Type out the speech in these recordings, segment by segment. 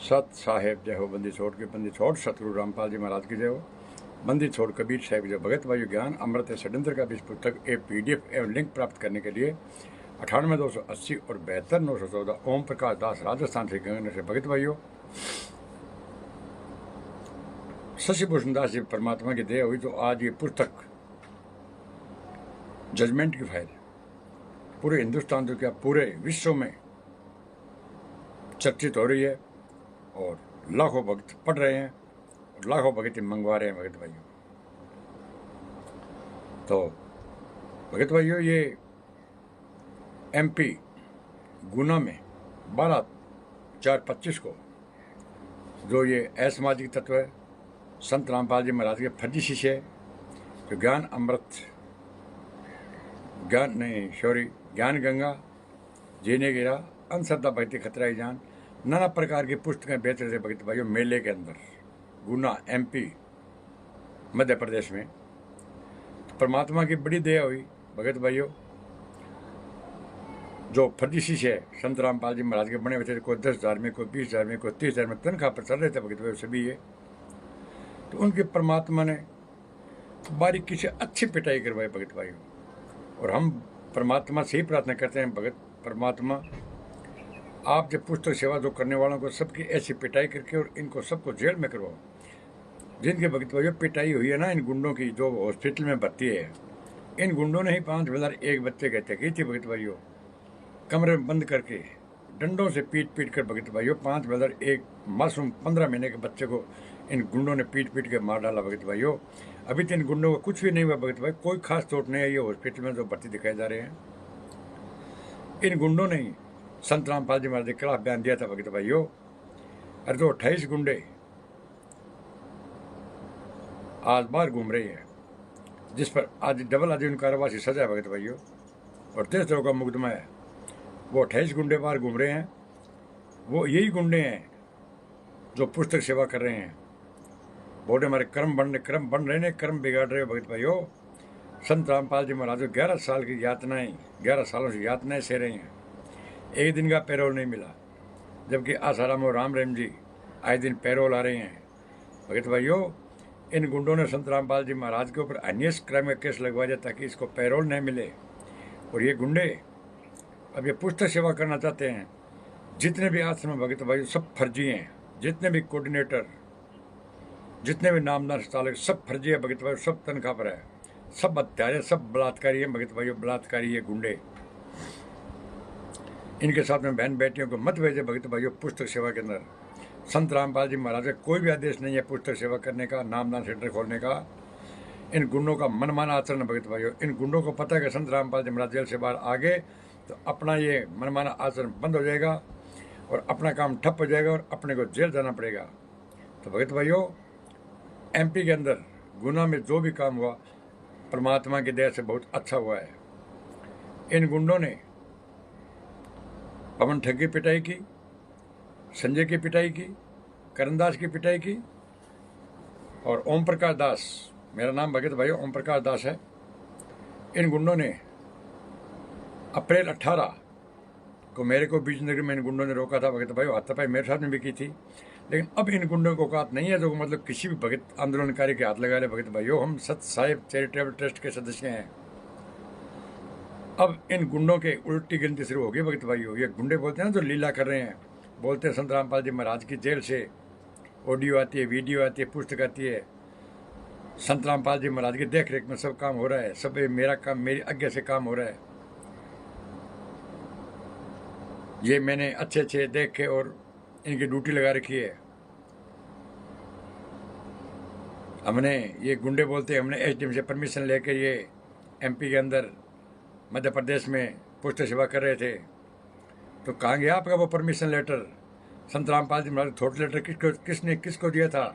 सत साहेब जय हो, बंदी छोड़ के बंदी छोड़, सतगुरु रामपाल जी महाराज की जय हो। बंदी छोड़ कबीर साहिब जय। भगत वायु ज्ञान अमृत षड्यंत्र का बीज पुस्तक PDF एवं लिंक प्राप्त करने के लिए 98 280 और 72 914 ओम प्रकाश दास राजस्थान से गंगानगर से। भगत भाइयों, शशिभूषण दास जी परमात्मा की दया हुई तो आज ये पुस्तक जजमेंट की फाइल पूरे हिंदुस्तान तो क्या पूरे विश्व में चर्चित हो रही है और लाखों भक्त पढ़ रहे हैं और लाखों भक्त मंगवा रहे हैं। भगत भाइयों, तो भगत भाइयों, ये MP गुना में 12/4/25 को जो ये असामाजिक तत्व है संत रामपाल जी महाराज के फर्जी शिष्य जो ज्ञान गंगा जीने गिरा अंधश्रद्धा भक्ति खतरा ही जान नाना प्रकार की पुस्तकें बेच रहे थे। भगत भाइयों, मेले के अंदर गुना MP मध्य प्रदेश में तो परमात्मा की बड़ी दया हुई। भगत भाइयों, जो फर्जी शिष्य है संत रामपाल जी महाराज के बने हुए थे, कोई 10,000 में, कोई 20,000 में, कोई 30,000 में तनख्वाह पर चल रहे थे भगत भाइयों सभी ये, तो उनके परमात्मा ने बारीकी से अच्छी पिटाई करवाई भगत भाइयों। और हम परमात्मा से ही प्रार्थना करते हैं, भगत परमात्मा आप जब पुस्तक सेवा जो करने वालों को सबकी ऐसी पिटाई करके और इनको सबको जेल में करवाओ। जिनके भगत भाइयों पिटाई हुई है ना इन गुंडों की, जो हॉस्पिटल में भर्ती है, इन गुंडों ने ही 5,001 बच्चे की हत्या की थी भगत भाइयों। कमरे में बंद करके डंडों से पीट कर भगत भाइयों 5,001 मासूम 15 महीने के बच्चे को इन गुंडों ने पीट के मार डाला भगत भाइयों। अभी तो इन गुंडों को कुछ भी नहीं हुआ भगत भाई, कोई खास चोट नहीं आई है हॉस्पिटल में जो भर्ती दिखाए जा रहे हैं। इन गुंडों ने ही संत रामपाल जी महाराज के खिलाफ बयान दिया था भगत भाइयों। अरे तो 28 गुंडे आज बाहर घूम रहे हैं, जिस पर आज डबल आजीवन कारावास की सजा है भगत भाइयों और 13 का मुकदमा है। वो 28 गुंडे बाहर घूम रहे हैं, वो यही गुंडे हैं जो पुस्तक सेवा कर रहे हैं। बोले हमारे कर्म बन रहे हैं, कर्म बिगाड़ रहे हो भगत भाइयों। संत रामपाल जी महाराज 11 साल की यातनाएं, 11 सालों से यातनाएं सह रहे हैं, एक दिन का पैरोल नहीं मिला, जबकि आसाराम और राम जी आए दिन पैरोल आ रहे हैं। भगत भाइयों, इन गुंडों ने संत रामपाल जी महाराज के ऊपर अनियस क्राइम का केस लगवा दिया ताकि इसको पैरोल नहीं मिले। और ये गुंडे अब ये पुस्तक सेवा करना चाहते हैं। जितने भी आश्रम भगत भाइयों सब फर्जी हैं, जितने भी कोऑर्डिनेटर, जितने भी नामदार चालक सब फर्जी है भगत भाइयों, सब तनख्वाह पर है, सब हत्यारे, सब बलात्कारी है भगत भाइयों, बलात्कारी है गुंडे। इनके साथ में बहन बेटियों को मत भेजे भगत भाइयों पुस्तक सेवा के अंदर। संत रामपाल जी महाराज का कोई भी आदेश नहीं है पुस्तक सेवा करने का, नामदान सेंटर खोलने का। इन गुंडों का मनमाना आचरण भगत भाइयों। इन गुंडों को पता है कि संत रामपाल जी महाराज जेल से बाहर आ गए तो अपना ये मनमाना आचरण बंद हो जाएगा और अपना काम ठप हो जाएगा और अपने को जेल जाना पड़ेगा। तो भगत भाइयों, MP के अंदर गुना में जो भी काम हुआ परमात्मा की दया से बहुत अच्छा हुआ है। इन गुंडों ने पवन ठग की पिटाई की, संजय की पिटाई की, करनदास की पिटाई की और ओम प्रकाश दास, मेरा नाम भगत भाइयों ओम प्रकाश दास है। इन गुंडों ने अप्रैल 18 को मेरे को बीजनगर में इन गुंडों ने रोका था भगत भाइयों। हाथापाई मेरे साथ में भी की थी, लेकिन अब इन गुंडों को औकात नहीं है जो मतलब किसी भी भगत आंदोलनकारी के हाथ लगा ले भगत भाइयों। हम सत साहिब चैरिटेबल ट्रस्ट के सदस्य हैं। अब इन गुंडों के उल्टी गिनती शुरू होगी भगत भाइयों। ये गुंडे बोलते हैं ना जो लीला कर रहे हैं, बोलते हैं संत रामपाल जी महाराज की जेल से ऑडियो आती है, वीडियो आती है, पुस्तक आती है, संत रामपाल जी महाराज की देख रेख में सब काम हो रहा है, सब मेरा काम मेरी आज्ञा से काम हो रहा है। ये मैंने अच्छे देखे और इनकी ड्यूटी लगा रखी है। हमने, ये गुंडे बोलते हैं, हमने SDM से परमिशन लेकर ये MP के अंदर मध्य प्रदेश में पुस्तक सेवा कर रहे थे। तो कहाँ गया आपका वो परमिशन लेटर? संत रामपाल जी महाराज अथॉरिटी लेटर किसको दिया था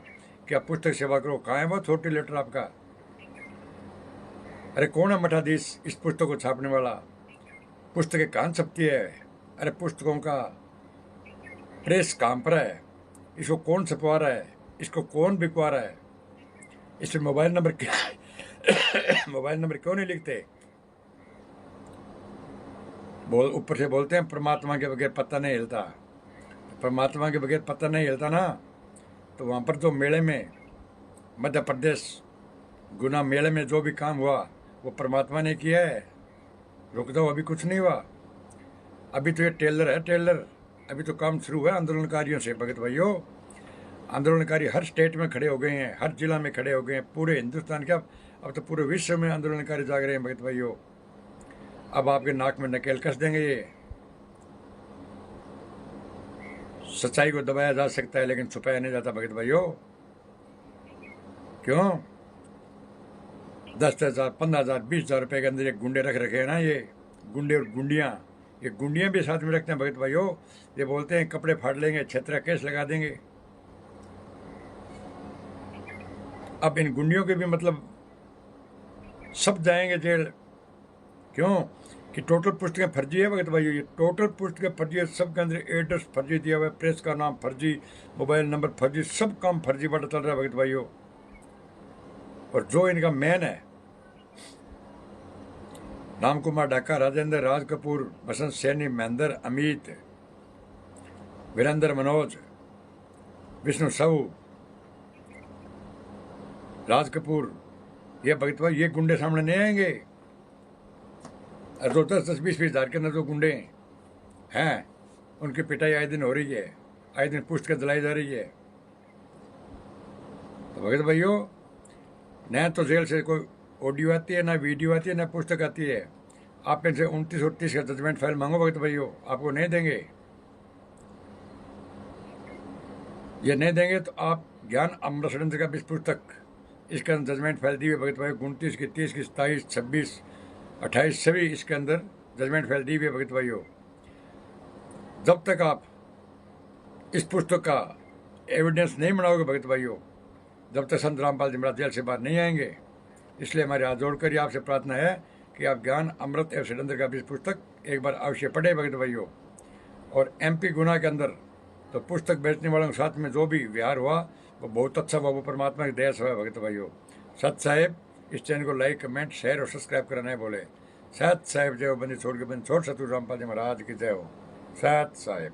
कि आप पुस्तक सेवा करो? कहाँ है वो अथॉरिटी लेटर आपका? अरे कौन है मठाधीश इस पुस्तक को छापने वाला? पुस्तकें कहाँ छपती है? अरे पुस्तकों का प्रेस कहाँ पर है? इसको कौन छपवा रहा है? इसको कौन बिकवा रहा है? इस पर मोबाइल नंबर क्यों नहीं लिखते? ऊपर से बोलते हैं परमात्मा के बगैर पत्ता नहीं हिलता। परमात्मा के बगैर पता नहीं हिलता ना। तो वहाँ पर जो मेले में मध्य प्रदेश गुना मेले में जो भी काम हुआ वो परमात्मा ने किया है। रुक दो, अभी कुछ नहीं हुआ। अभी तो ये टेलर है, टेलर। अभी तो काम शुरू हुआ आंदोलनकारियों से भगत भाइयों। आंदोलनकारी हर स्टेट में खड़े हो गए हैं, हर जिला में खड़े हो गए हैं, पूरे हिंदुस्तान के अब तो पूरे विश्व में आंदोलनकारी जाग रहे हैं भगत भाइयों। अब आपके नाक में नकेल कस देंगे। ये सच्चाई को दबाया जा सकता है लेकिन छुपाया नहीं जाता भगत भाइयों। क्यों? 10,000, 15,000, 20,000 रुपए के अंदर ये गुंडे रख रखे हैं ना, ये गुंडे और गुंडियाँ। ये गुंडियाँ भी साथ में रखते हैं भगत भाइयों। ये बोलते हैं कपड़े फाड़ लेंगे, छतरा केस लगा देंगे। अब इन गुंडियों के भी मतलब सब जाएंगे जेल। क्यों? कि टोटल पुस्तकें फर्जी है भगत भाइयों। ये टोटल पुस्तकें फर्जी है, सबके अंदर एड्रेस फर्जी दिया हुआ है, प्रेस का नाम फर्जी, मोबाइल नंबर फर्जी, सब काम फर्जी पता चल रहा है भगत भाइयों। और जो इनका मैन है, राम कुमार ढाका, राजेंद्र, राज कपूर, बसंत सैनी, महेंद्र, अमित, वीरेंद्र, मनोज, विष्णु साहू, राज कपूर, ये भगत भाई, ये गुंडे सामने नहीं आएंगे। जो 10-10, 20-20 हज़ार के अंदर जो गुंडे हैं उनकी पिटाई आए दिन हो रही है, आए दिन पुस्तकें जलाई जा रही है। तो भगत भाइयों, न तो जेल से कोई ऑडियो आती है, ना वीडियो आती है, ना पुस्तक आती है। आप इनसे 29 और 30 का जजमेंट फाइल मांगो भगत भाइयों, आपको नहीं देंगे। ये नहीं देंगे तो आप ज्ञान अमृत षड्यंत्र का 20 पुस्तक, इसके अंदर जजमेंट फाइल दी हुई भगत भाइयों। 29 की, 30 की, 27, 26, 28 सभी इसके अंदर जजमेंट फाइल दी हुई है भगत भाइयों। जब तक आप इस पुस्तक का एविडेंस नहीं बनाओगे भगत भाइयों, जब तक संत रामपाल जी महाराज जेल से बाहर नहीं आएंगे। इसलिए हमारे हाथ जोड़कर आपसे प्रार्थना है कि आप ज्ञान अमृत एवं षड्यंत्र का 20 पुस्तक एक बार अवश्य पढ़े भगत भाइयों। और MP गुना के अंदर तो पुस्तक बेचने वालों के साथ में जो भी व्यवहार हुआ वो बहुत अच्छा हुआ, वो परमात्मा की दया से हुआ भगत भाइयों। सत साहेब, इस चैनल को लाइक, कमेंट, शेयर और सब्सक्राइब करना है बोले। सत साहेब जय हो, बंदी छोड़ के बंद छोड़, सतगुरु रामपाल जी महाराज की जय हो। सत साहेब।